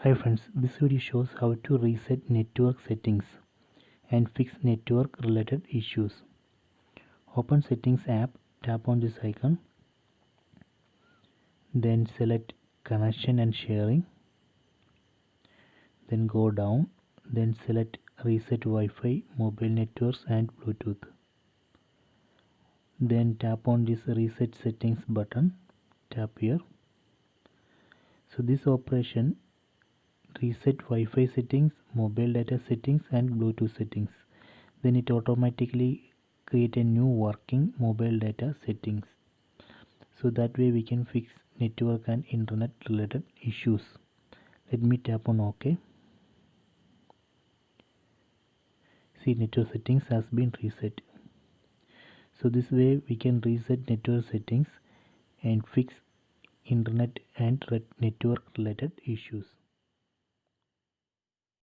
Hi friends, this video shows how to reset network settings and fix network related issues. Open Settings app, tap on this icon, then select Connection and Sharing, then go down, then select Reset Wi-Fi, Mobile Networks and Bluetooth. Then tap on this Reset Settings button, tap here. So this operation reset Wi-Fi settings, mobile data settings and Bluetooth settings. Then it automatically create a new working mobile data settings. So that way we can fix network and internet related issues. Let me tap on OK. See, network settings has been reset. So this way we can reset network settings and fix internet and network related issues.